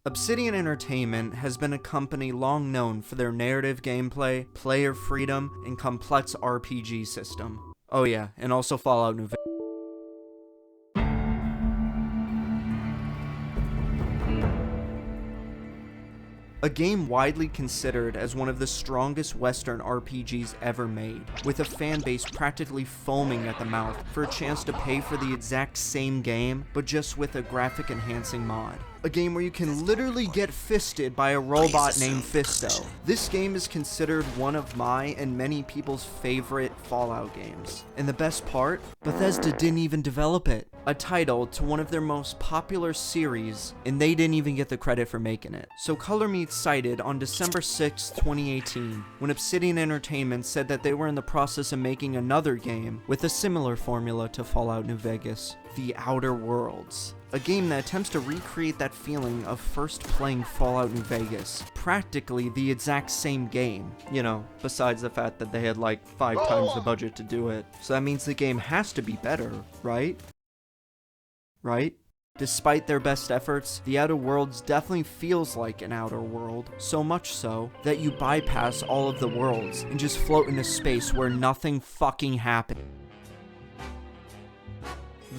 Obsidian Entertainment has been a company long known for their narrative gameplay, player freedom, and complex RPG system. Oh yeah, and also Fallout New Vegas. A game widely considered as one of the strongest Western RPGs ever made, with a fan base practically foaming at the mouth for a chance to pay for the exact same game, but just with a graphic enhancing mod. A game where you can literally get fisted by a robot named Fisto. This game is considered one of my and many people's favorite Fallout games. And the best part? Bethesda didn't even develop it. A title to one of their most popular series, and they didn't even get the credit for making it. So color me excited on December 6, 2018, when Obsidian Entertainment said that they were in the process of making another game with a similar formula to Fallout New Vegas, The Outer Worlds. A game that attempts to recreate that feeling of first playing Fallout New Vegas. Practically the exact same game. You know, besides the fact that they had like 5 times the budget to do it. So that means the game has to be better, right? Right? Despite their best efforts, The Outer Worlds definitely feels like an outer world, so much so that you bypass all of the worlds and just float into space where nothing fucking happened.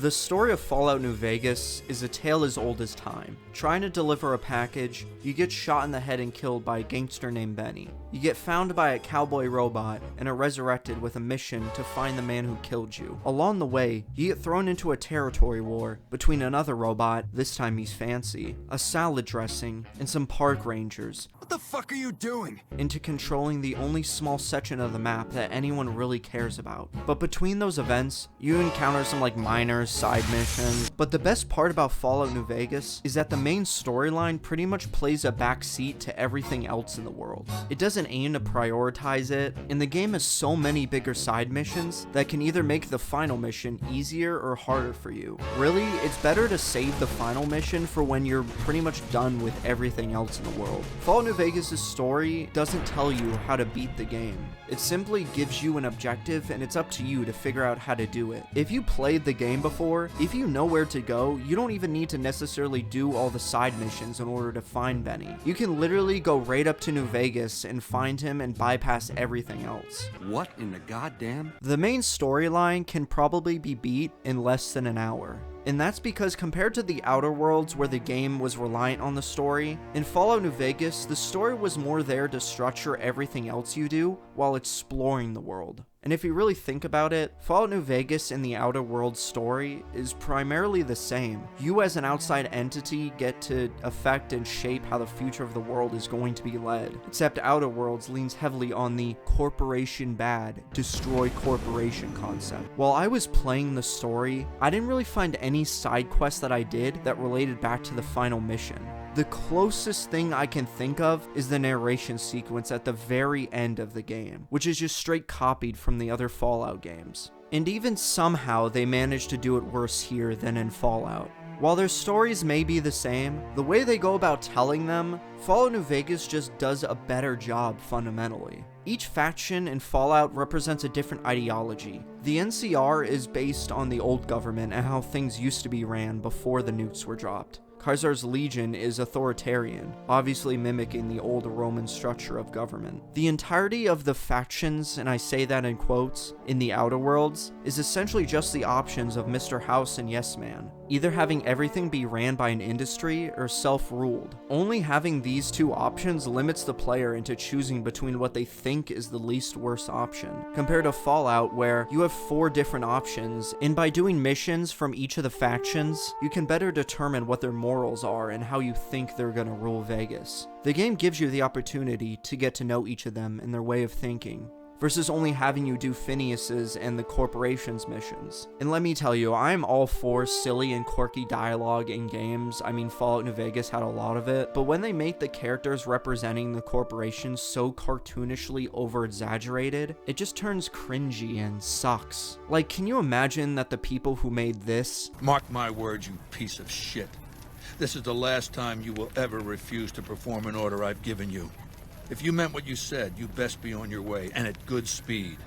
The story of Fallout New Vegas is a tale as old as time. Trying to deliver a package, you get shot in the head and killed by a gangster named Benny. You get found by a cowboy robot and are resurrected with a mission to find the man who killed you. Along the way, you get thrown into a territory war between another robot, this time he's fancy, a salad dressing, and some park rangers. What the fuck are you doing? Into controlling the only small section of the map that anyone really cares about. But between those events, you encounter some like minor side missions. But the best part about Fallout New Vegas is that the main storyline pretty much plays a backseat to everything else in the world. It doesn't aim to prioritize it, and the game has so many bigger side missions that can either make the final mission easier or harder for you. Really, it's better to save the final mission for when you're pretty much done with everything else in the world. Fallout New Vegas' story doesn't tell you how to beat the game. It simply gives you an objective, and it's up to you to figure out how to do it. If you played the game before, if you know where to go, you don't even need to necessarily do all the side missions in order to find Benny. You can literally go right up to New Vegas and find him and bypass everything else. What in the goddamn? The main storyline can probably be beat in less than an hour. And that's because compared to the Outer Worlds where the game was reliant on the story, in Fallout New Vegas, the story was more there to structure everything else you do while exploring the world. And if you really think about it, Fallout New Vegas and the Outer Worlds story is primarily the same. You as an outside entity get to affect and shape how the future of the world is going to be led. Except Outer Worlds leans heavily on the corporation bad, destroy corporation concept. While I was playing the story, I didn't really find any side quests that I did that related back to the final mission. The closest thing I can think of is the narration sequence at the very end of the game, which is just straight copied from the other Fallout games. And even somehow they managed to do it worse here than in Fallout. While their stories may be the same, the way they go about telling them, Fallout New Vegas just does a better job fundamentally. Each faction in Fallout represents a different ideology. The NCR is based on the old government and how things used to be ran before the nukes were dropped. Caesar's Legion is authoritarian, obviously mimicking the old Roman structure of government. The entirety of the factions, and I say that in quotes, in the Outer Worlds, is essentially just the options of Mr. House and Yes Man, either having everything be ran by an industry or self-ruled. Only having these two options limits the player into choosing between what they think is the least worst option, compared to Fallout where you have 4 different options, and by doing missions from each of the factions, you can better determine what their morals are and how you think they're gonna rule Vegas. The game gives you the opportunity to get to know each of them and their way of thinking, versus only having you do Phineas's and the corporation's missions. And let me tell you, I'm all for silly and quirky dialogue in games. I mean, Fallout New Vegas had a lot of it, but when they make the characters representing the corporation so cartoonishly over-exaggerated, it just turns cringy and sucks. Like, can you imagine that the people who made this— Mark my words, you piece of shit. This is the last time you will ever refuse to perform an order I've given you. If you meant what you said, you best be on your way, and at good speed.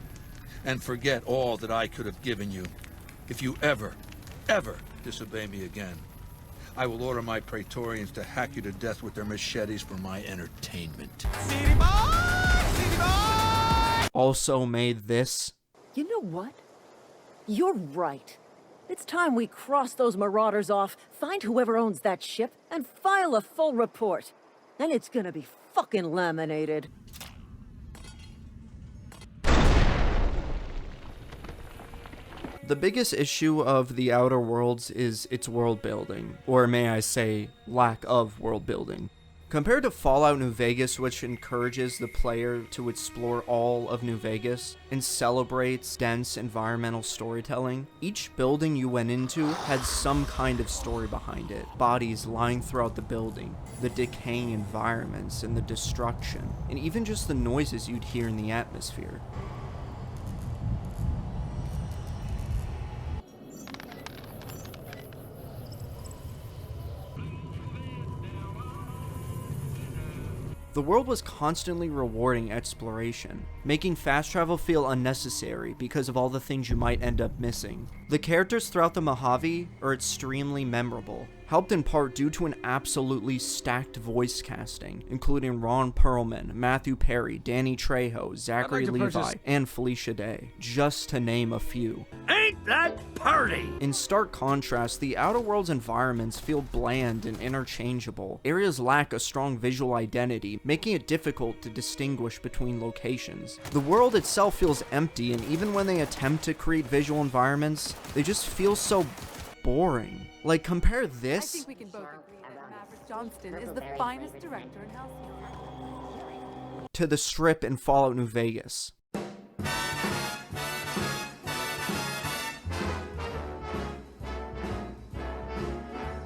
And forget all that I could have given you. If you ever disobey me again, I will order my Praetorians to hack you to death with their machetes for my entertainment. Also made this. You know what? You're right. It's time we cross those marauders off, find whoever owns that ship, and file a full report. And it's gonna be fucking laminated. The biggest issue of The Outer Worlds is its world building, or may I say, lack of world building. Compared to Fallout New Vegas, which encourages the player to explore all of New Vegas and celebrates dense environmental storytelling, each building you went into had some kind of story behind it. Bodies lying throughout the building, the decaying environments and the destruction, and even just the noises you'd hear in the atmosphere. The world was constantly rewarding exploration, making fast travel feel unnecessary because of all the things you might end up missing. The characters throughout the Mojave are extremely memorable, helped in part due to an absolutely stacked voice casting, including Ron Perlman, Matthew Perry, Danny Trejo, Zachary Levi, and Felicia Day, just to name a few. Ain't that party? In stark contrast, the Outer Worlds environments feel bland and interchangeable. Areas lack a strong visual identity, making it difficult to distinguish between locations. The world itself feels empty, and even when they attempt to create visual environments, they just feel so boring. Like, compare I this think we can both agree that Maverick Johnston is the finest director in Hellsfield. to the Strip in Fallout New Vegas.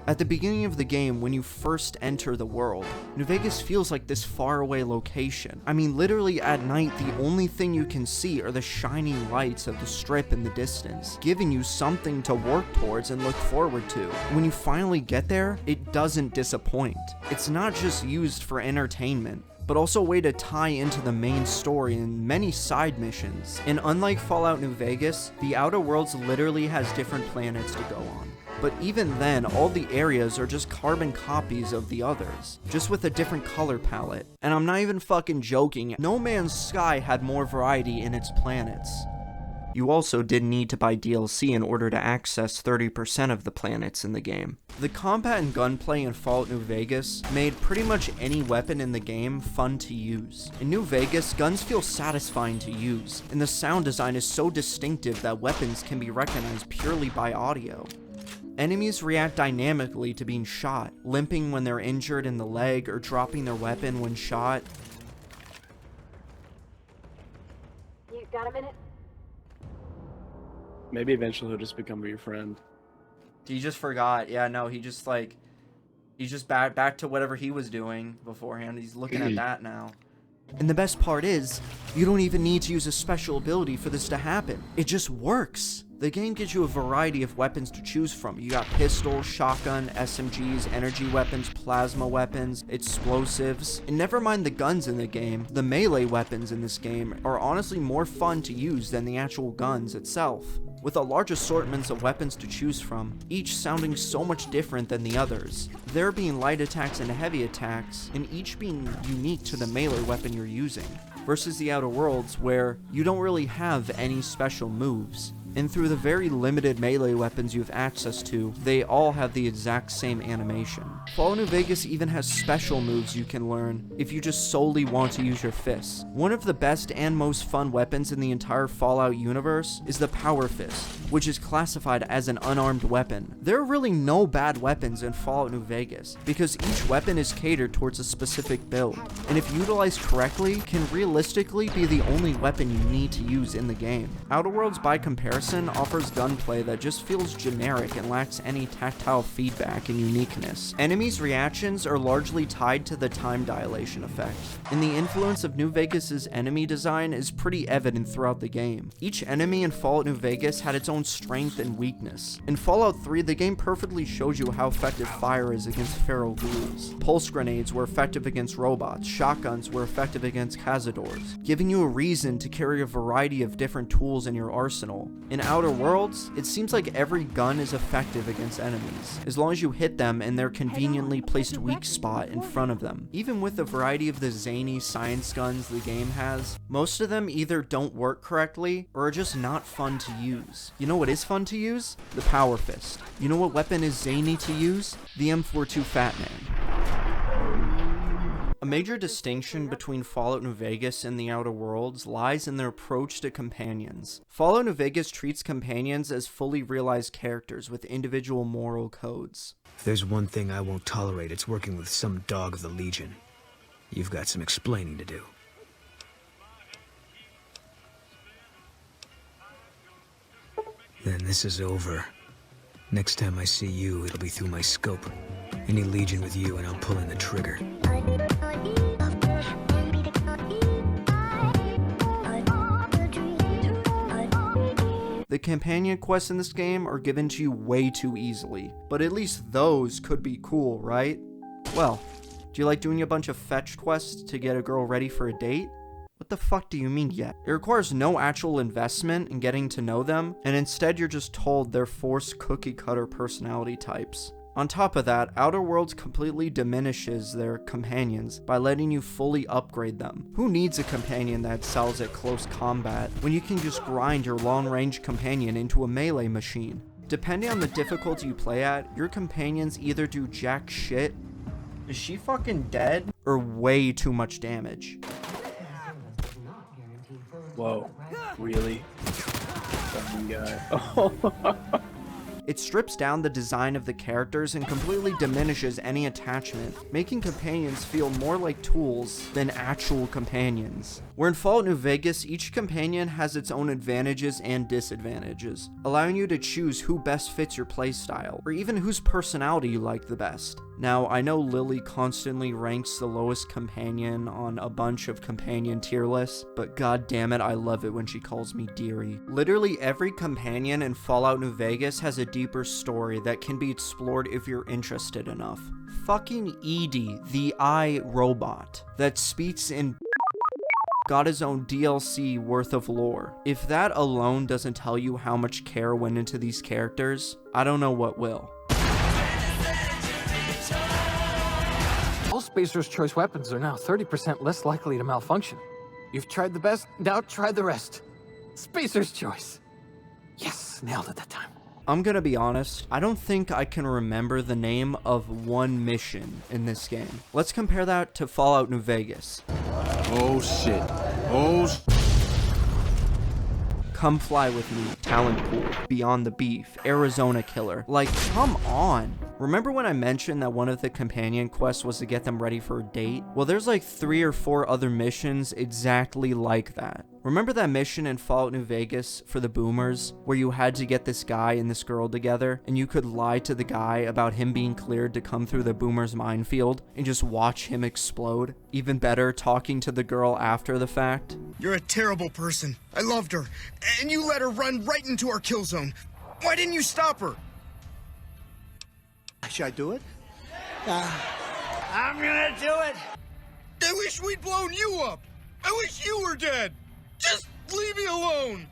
At the beginning of the game, when you first enter the world, New Vegas feels like this faraway location. I mean, literally at night, the only thing you can see are the shining lights of the Strip in the distance, giving you something to work towards and look forward to. When you finally get there, it doesn't disappoint. It's not just used for entertainment, but also a way to tie into the main story and many side missions. And unlike Fallout New Vegas, the Outer Worlds literally has different planets to go on. But even then, all the areas are just carbon copies of the others, just with a different color palette. And I'm not even fucking joking, No Man's Sky had more variety in its planets. You also didn't need to buy DLC in order to access 30% of the planets in the game. The combat and gunplay in Fallout New Vegas made pretty much any weapon in the game fun to use. In New Vegas, guns feel satisfying to use, and the sound design is so distinctive that weapons can be recognized purely by audio. Enemies react dynamically to being shot, limping when they're injured in the leg or dropping their weapon when shot. You got a minute? Maybe eventually he'll just become your friend. He just forgot. Yeah, no, he's just back to whatever he was doing beforehand. He's looking at that now. And the best part is, you don't even need to use a special ability for this to happen. It just works. The game gives you a variety of weapons to choose from. You got pistols, shotgun, SMGs, energy weapons, plasma weapons, explosives. And never mind the guns in the game, the melee weapons in this game are honestly more fun to use than the actual guns itself. With a large assortment of weapons to choose from, each sounding so much different than the others. There being light attacks and heavy attacks, and each being unique to the melee weapon you're using. Versus the Outer Worlds, where you don't really have any special moves. And through the very limited melee weapons you have access to, they all have the exact same animation. Fallout New Vegas even has special moves you can learn if you just solely want to use your fists. One of the best and most fun weapons in the entire Fallout universe is the Power Fist, which is classified as an unarmed weapon. There are really no bad weapons in Fallout New Vegas, because each weapon is catered towards a specific build, and if utilized correctly, can realistically be the only weapon you need to use in the game. Outer Worlds, by comparison, offers gunplay that just feels generic and lacks any tactile feedback and uniqueness. Enemies Enemies' reactions are largely tied to the time dilation effect, and the influence of New Vegas's enemy design is pretty evident throughout the game. Each enemy in Fallout New Vegas had its own strength and weakness. In Fallout 3, the game perfectly shows you how effective fire is against feral ghouls. Pulse grenades were effective against robots, shotguns were effective against cazadors, giving you a reason to carry a variety of different tools in your arsenal. In Outer Worlds, it seems like every gun is effective against enemies, as long as you hit them in their conveniently placed weak spot in front of them. Even with the variety of the zany science guns the game has, most of them either don't work correctly or are just not fun to use. You know what is fun to use? The Power Fist. You know what weapon is zany to use? The M42 Fat Man. A major distinction between Fallout New Vegas and the Outer Worlds lies in their approach to companions. Fallout New Vegas treats companions as fully realized characters with individual moral codes. If there's one thing I won't tolerate, it's working with some dog of the Legion. You've got some explaining to do. Then this is over. Next time I see you, it'll be through my scope. Any Legion with you and I'm pulling the trigger. The companion quests in this game are given to you way too easily, but at least those could be cool, right? Well, do you like doing a bunch of fetch quests to get a girl ready for a date? What the fuck do you mean yet? It requires no actual investment in getting to know them, and instead you're just told they're forced cookie-cutter personality types. On top of that, Outer Worlds completely diminishes their companions by letting you fully upgrade them. Who needs a companion that excels at close combat when you can just grind your long-range companion into a melee machine? Depending on the difficulty you play at, your companions either do jack shit, is she fucking dead, or way too much damage. Whoa, really? Fucking guy. It strips down the design of the characters and completely diminishes any attachment, making companions feel more like tools than actual companions. Where in Fallout New Vegas, each companion has its own advantages and disadvantages, allowing you to choose who best fits your playstyle, or even whose personality you like the best. Now, I know Lily constantly ranks the lowest companion on a bunch of companion tier lists, but god damn it, I love it when she calls me dearie. Literally every companion in Fallout New Vegas has a deeper story that can be explored if you're interested enough. Fucking Edie, the eye robot, that speaks in got his own DLC worth of lore. If that alone doesn't tell you how much care went into these characters, I don't know what will. All Spacer's Choice weapons are now 30% less likely to malfunction. You've tried the best, now try the rest. Spacer's Choice. Yes, nailed it that time. I'm gonna be honest, I don't think I can remember the name of one mission in this game. Let's compare that to Fallout New Vegas. Oh shit. Oh Come Fly With Me, Talent Pool, Beyond the Beef, Arizona Killer. Like, come on. Remember when I mentioned that one of the companion quests was to get them ready for a date? Well, there's like 3 or 4 other missions exactly like that. Remember that mission in Fallout New Vegas for the boomers, where you had to get this guy and this girl together, and you could lie to the guy about him being cleared to come through the boomers minefield, and just watch him explode? Even better, talking to the girl after the fact? You're a terrible person. I loved her, and you let her run right into our kill zone. Why didn't you stop her? Should I do it? I'm gonna do it! I wish we'd blown you up! I wish you were dead! Just leave me alone!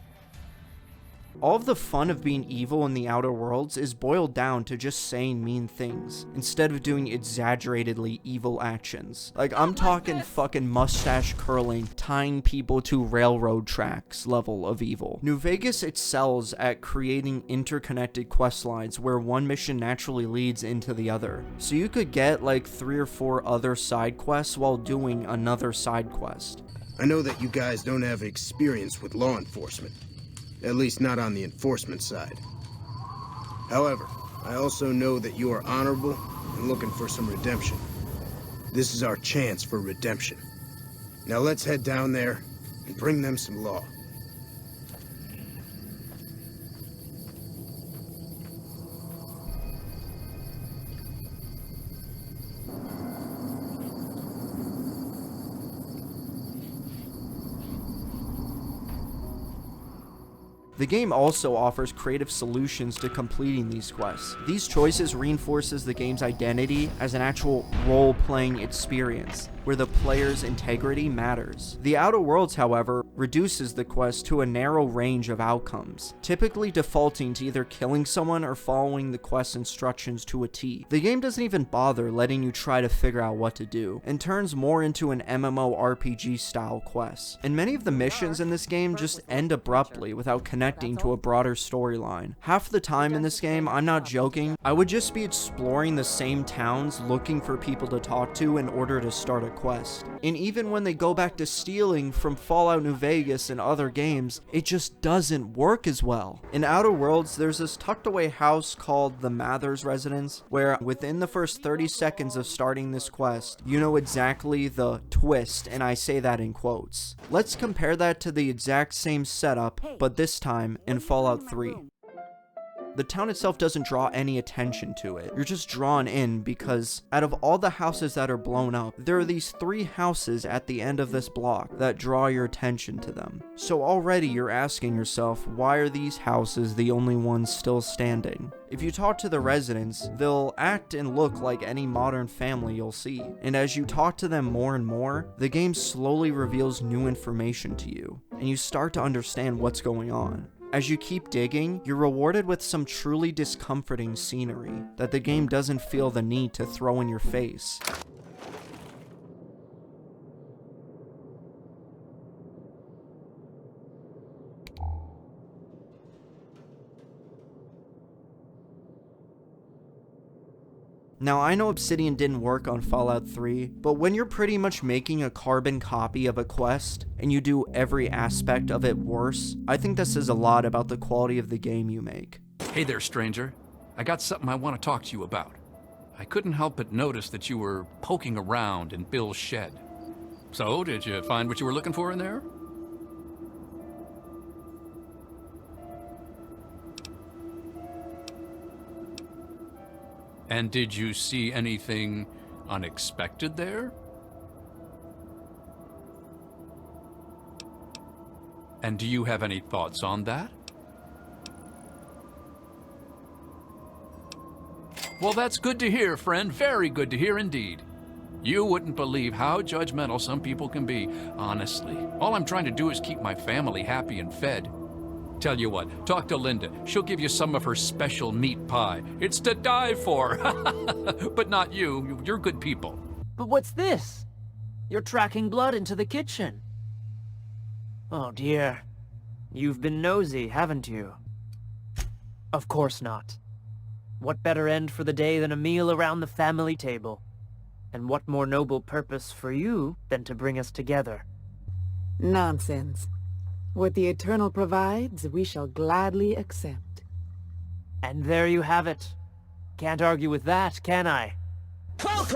All of the fun of being evil in the Outer Worlds is boiled down to just saying mean things, instead of doing exaggeratedly evil actions. Like, I'm talking fucking mustache curling, tying people to railroad tracks level of evil. New Vegas excels at creating interconnected quest lines where one mission naturally leads into the other. So you could get like 3 or 4 other side quests while doing another side quest. I know that you guys don't have experience with law enforcement. At least not on the enforcement side. However, I also know that you are honorable and looking for some redemption. This is our chance for redemption. Now let's head down there and bring them some law. The game also offers creative solutions to completing these quests. These choices reinforces the game's identity as an actual role-playing experience, where the player's integrity matters. The Outer Worlds, however, reduces the quest to a narrow range of outcomes, typically defaulting to either killing someone or following the quest instructions to a T. The game doesn't even bother letting you try to figure out what to do, and turns more into an MMORPG style quest. And many of the missions in this game just end abruptly without connecting to a broader storyline. Half the time in this game, I'm not joking, I would just be exploring the same towns looking for people to talk to in order to start a quest. And even when they go back to stealing from Fallout New Vegas and other games, it just doesn't work as well. In Outer Worlds, there's this tucked away house called the Mathers Residence, where within the first 30 seconds of starting this quest, you know exactly the twist, and I say that in quotes. Let's compare that to the exact same setup, but this time in Fallout 3. The town itself doesn't draw any attention to it. You're just drawn in because out of all the houses that are blown up, there are these 3 houses at the end of this block that draw your attention to them. So already you're asking yourself, why are these houses the only ones still standing? If you talk to the residents, they'll act and look like any modern family you'll see. And as you talk to them more and more, the game slowly reveals new information to you, and you start to understand what's going on. As you keep digging, you're rewarded with some truly discomforting scenery that the game doesn't feel the need to throw in your face. Now, I know Obsidian didn't work on Fallout 3, but when you're pretty much making a carbon copy of a quest, and you do every aspect of it worse, I think this says a lot about the quality of the game you make. Hey there, stranger. I got something I want to talk to you about. I couldn't help but notice that you were poking around in Bill's shed. So, did you find what you were looking for in there? And did you see anything unexpected there? And do you have any thoughts on that? Well, that's good to hear, friend. Very good to hear indeed. You wouldn't believe how judgmental some people can be, honestly. All I'm trying to do is keep my family happy and fed. Tell you what, talk to Linda. She'll give you some of her special meat pie. It's to die for. But not you. You're good people. But what's this? You're tracking blood into the kitchen. Oh dear. You've been nosy, haven't you? Of course not. What better end for the day than a meal around the family table? And what more noble purpose for you than to bring us together? Nonsense. What the Eternal provides, we shall gladly accept. And there you have it. Can't argue with that, can I?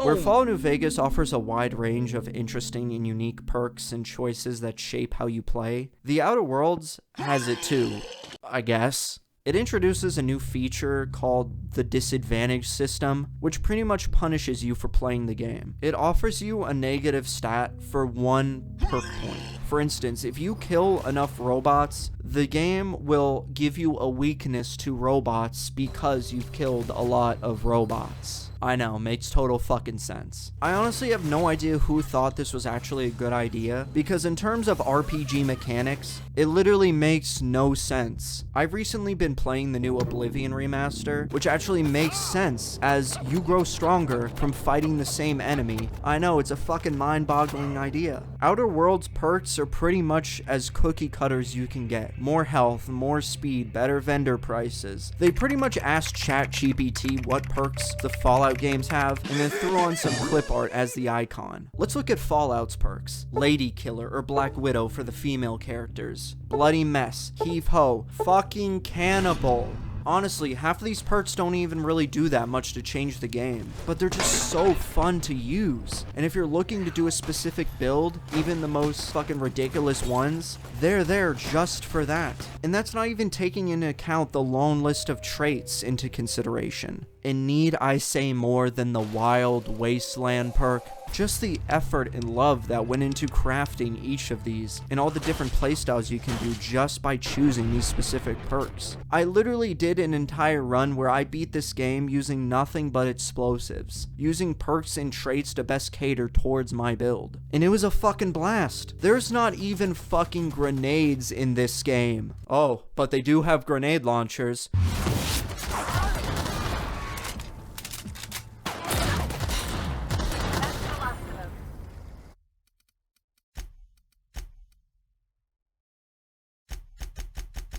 Where Fallout New Vegas offers a wide range of interesting and unique perks and choices that shape how you play, the Outer Worlds has it too, I guess. It introduces a new feature called the disadvantage system, which pretty much punishes you for playing the game. It offers you a negative stat for 1 perk point. For instance, if you kill enough robots, the game will give you a weakness to robots because you've killed a lot of robots. I know, makes total fucking sense. I honestly have no idea who thought this was actually a good idea, because in terms of RPG mechanics, it literally makes no sense. I've recently been playing the new Oblivion remaster, which actually makes sense as you grow stronger from fighting the same enemy. I know, it's a fucking mind-boggling idea. Outer Worlds perks are pretty much as cookie cutters you can get. More health, more speed, better vendor prices. They pretty much asked ChatGPT what perks the Fallout games have, and then threw on some clip art as the icon. Let's look at Fallout's perks. Lady Killer or Black Widow for the female characters. Bloody Mess, Heave Ho, fucking Cannibal. Honestly, half of these perks don't even really do that much to change the game, but they're just so fun to use. And if you're looking to do a specific build, even the most fucking ridiculous ones, they're there just for that. And that's not even taking into account the long list of traits into consideration. And need I say more than the Wild Wasteland perk? Just the effort and love that went into crafting each of these, and all the different playstyles you can do just by choosing these specific perks. I literally did an entire run where I beat this game using nothing but explosives, using perks and traits to best cater towards my build. And it was a fucking blast. There's not even fucking grenades in this game. Oh, but they do have grenade launchers.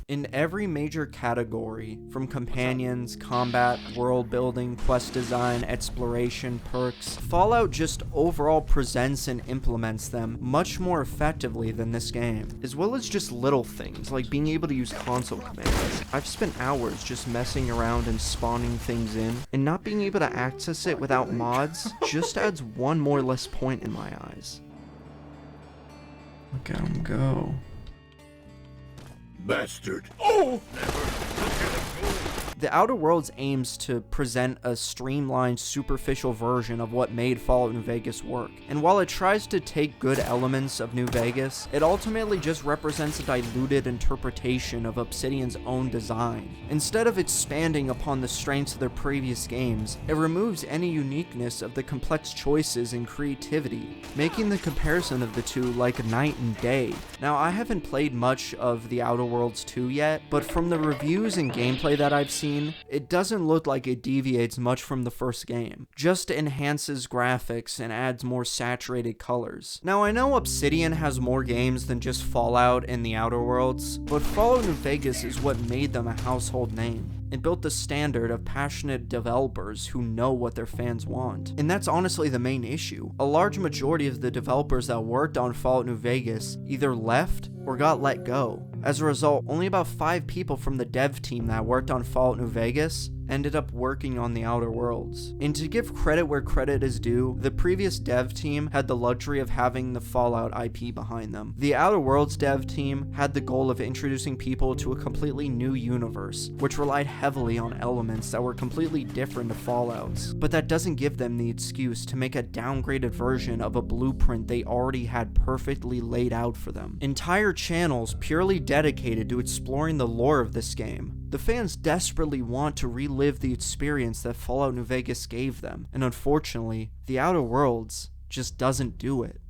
In every major category, from companions, combat, world building, quest design, exploration, perks, Fallout just overall presents and implements them much more effectively than this game, as well as just little things like being able to use console commands. I've spent hours just messing around and spawning things in, and not being able to access it without mods just adds one more less point in my eyes. Look at him go. Bastard. Oh! The Outer Worlds aims to present a streamlined, superficial version of what made Fallout New Vegas work, and while it tries to take good elements of New Vegas, it ultimately just represents a diluted interpretation of Obsidian's own design. Instead of expanding upon the strengths of their previous games, it removes any uniqueness of the complex choices and creativity, making the comparison of the two like night and day. Now, I haven't played much of the Outer Worlds 2 yet, but from the reviews and gameplay that I've seen, it doesn't look like it deviates much from the first game, just enhances graphics and adds more saturated colors. Now, I know Obsidian has more games than just Fallout and the Outer Worlds, but Fallout New Vegas is what made them a household name. It built the standard of passionate developers who know what their fans want. And that's honestly the main issue. A large majority of the developers that worked on Fallout New Vegas either left or got let go. As a result, only about 5 people from the dev team that worked on Fallout New Vegas ended up working on the Outer Worlds. And to give credit where credit is due, the previous dev team had the luxury of having the Fallout IP behind them. The Outer Worlds dev team had the goal of introducing people to a completely new universe, which relied heavily on elements that were completely different to Fallout's. But that doesn't give them the excuse to make a downgraded version of a blueprint they already had perfectly laid out for them. Entire channels purely dedicated to exploring the lore of this game. The fans desperately want to relive the experience that Fallout New Vegas gave them, and unfortunately, the Outer Worlds just doesn't do it.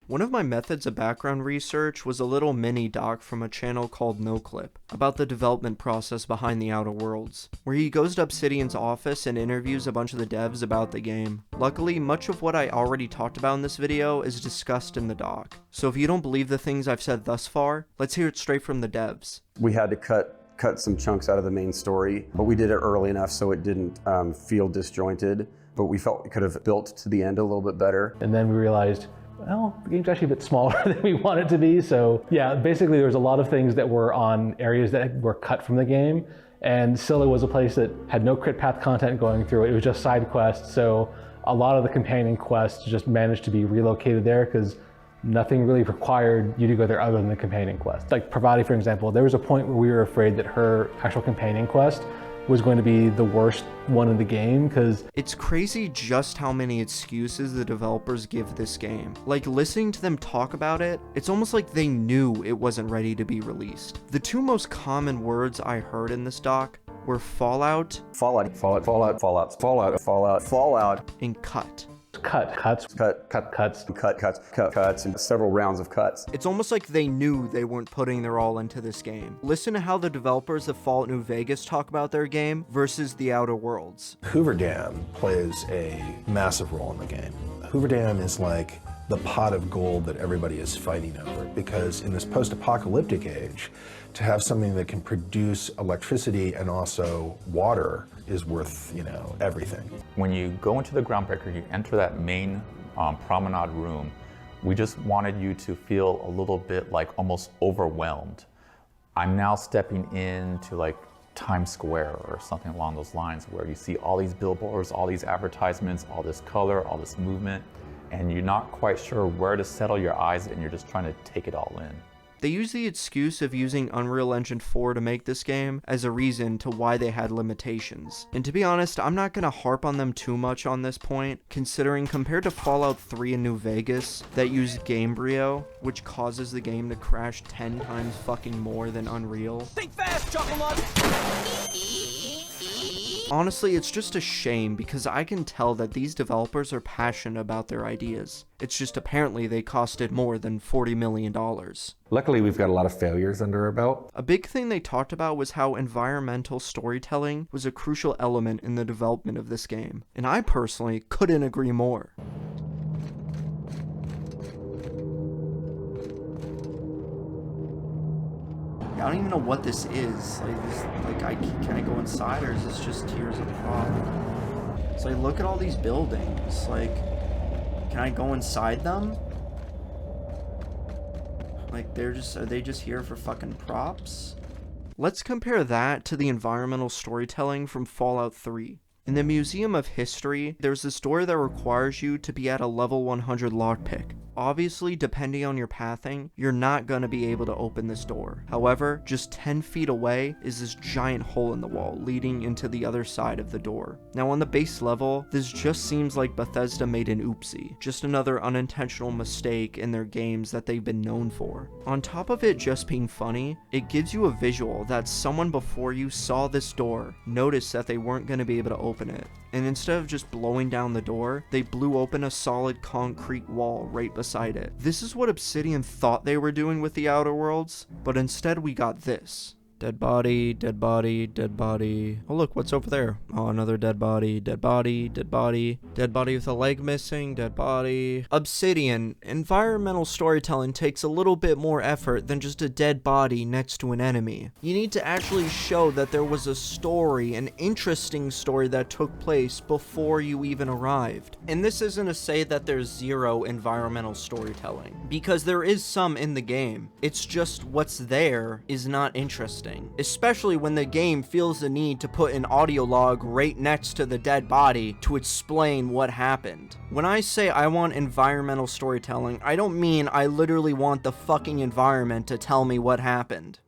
One of my methods of background research was a little mini doc from a channel called NoClip about the development process behind the Outer Worlds, where he goes to Obsidian's office and interviews a bunch of the devs about the game. Luckily, much of what I already talked about in this video is discussed in the doc, so if you don't believe the things I've said thus far, let's hear it straight from the devs. We had to cut some chunks out of the main story, but we did it early enough so it didn't feel disjointed, but we felt we could have built to the end a little bit better. And then we realized, well, the game's actually a bit smaller than we want it to be. So yeah, basically there was a lot of things that were on areas that were cut from the game. And Scylla was a place that had no crit path content going through it. It was just side quests. So a lot of the companion quests just managed to be relocated there because nothing really required you to go there other than the companion quest. Like Pravati, for example, there was a point where we were afraid that her actual companion quest was going to be the worst one in the game because it's crazy just how many excuses the developers give this game. Like, listening to them talk about it, it's almost like they knew it wasn't ready to be released. The 2 most common words I heard in this doc were Fallout, and cut. Cuts, and several rounds of cuts. It's almost like they knew they weren't putting their all into this game. Listen to how the developers of Fallout New Vegas talk about their game versus the Outer Worlds. Hoover Dam plays a massive role in the game. Hoover Dam is like the pot of gold that everybody is fighting over, because in this post-apocalyptic age, to have something that can produce electricity and also water is worth, everything. When you go into the Groundbreaker, you enter that main promenade room. We just wanted you to feel a little bit like almost overwhelmed. I'm now stepping into like Times Square or something along those lines, where you see all these billboards, all these advertisements, all this color, all this movement, and you're not quite sure where to settle your eyes, and you're just trying to take it all in. They use the excuse of using Unreal Engine 4 to make this game as a reason to why they had limitations. And to be honest, I'm not gonna harp on them too much on this point, considering compared to Fallout 3 in New Vegas that used Gamebryo, which causes the game to crash 10 times fucking more than Unreal. Think fast, Chucklemud! Honestly, it's just a shame because I can tell that these developers are passionate about their ideas. It's just apparently they costed more than $40 million. Luckily, we've got a lot of failures under our belt. A big thing they talked about was how environmental storytelling was a crucial element in the development of this game, and I personally couldn't agree more. I don't even know what this is. Can I go inside, or is this just tiers of prop? So look at all these buildings. Like, can I go inside them? Like, are they just here for fucking props? Let's compare that to the environmental storytelling from Fallout 3. In the Museum of History, there's this door that requires you to be at a level 100 lockpick. Obviously, depending on your pathing, you're not going to be able to open this door. However, just 10 feet away is this giant hole in the wall leading into the other side of the door. Now on the base level, this just seems like Bethesda made an oopsie, just another unintentional mistake in their games that they've been known for. On top of it just being funny, it gives you a visual that someone before you saw this door, noticed that they weren't going to be able to open it, and instead of just blowing down the door, they blew open a solid concrete wall right beside it. This is what Obsidian thought they were doing with the Outer Worlds, but instead we got this. Dead body, dead body, dead body. Oh look, what's over there? Oh, another dead body, dead body, dead body. Dead body with a leg missing, dead body. Obsidian, environmental storytelling takes a little bit more effort than just a dead body next to an enemy. You need to actually show that there was a story, an interesting story that took place before you even arrived. And this isn't to say that there's zero environmental storytelling, because there is some in the game. It's just what's there is not interesting. Especially when the game feels the need to put an audio log right next to the dead body to explain what happened. When I say I want environmental storytelling, I don't mean I literally want the fucking environment to tell me what happened.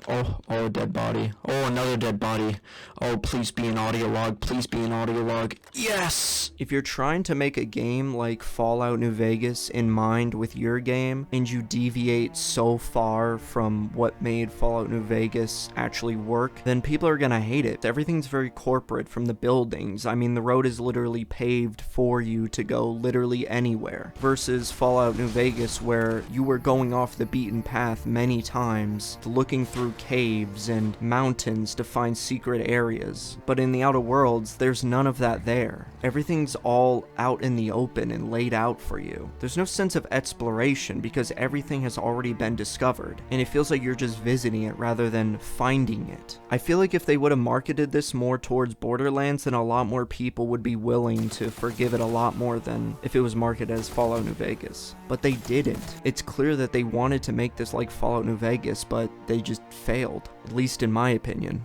Oh, dead body. Oh, another dead body. Oh, please be an audio log. Please be an audio log. Yes! If you're trying to make a game like Fallout New Vegas in mind with your game, and you deviate so far from what made Fallout New Vegas actually work, then people are gonna hate it. Everything's very corporate, from the buildings. I mean, the road is literally paved for you to go literally anywhere. Versus Fallout New Vegas, where you were going off the beaten path many times, looking through caves and mountains to find secret areas. But in the Outer Worlds, there's none of that there. Everything's all out in the open and laid out for you. There's no sense of exploration because everything has already been discovered, and it feels like you're just visiting it rather than finding it. I feel like if they would have marketed this more towards Borderlands, then a lot more people would be willing to forgive it a lot more than if it was marketed as Fallout New Vegas. But they didn't. It's clear that they wanted to make this like Fallout New Vegas, but they just failed, at least in my opinion.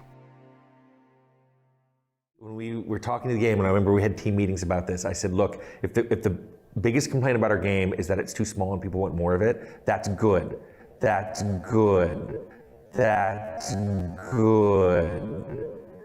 When we were talking to the game, and I remember we had team meetings about this, I said, look, if the biggest complaint about our game is that it's too small and people want more of it, that's good. That's good. That's good.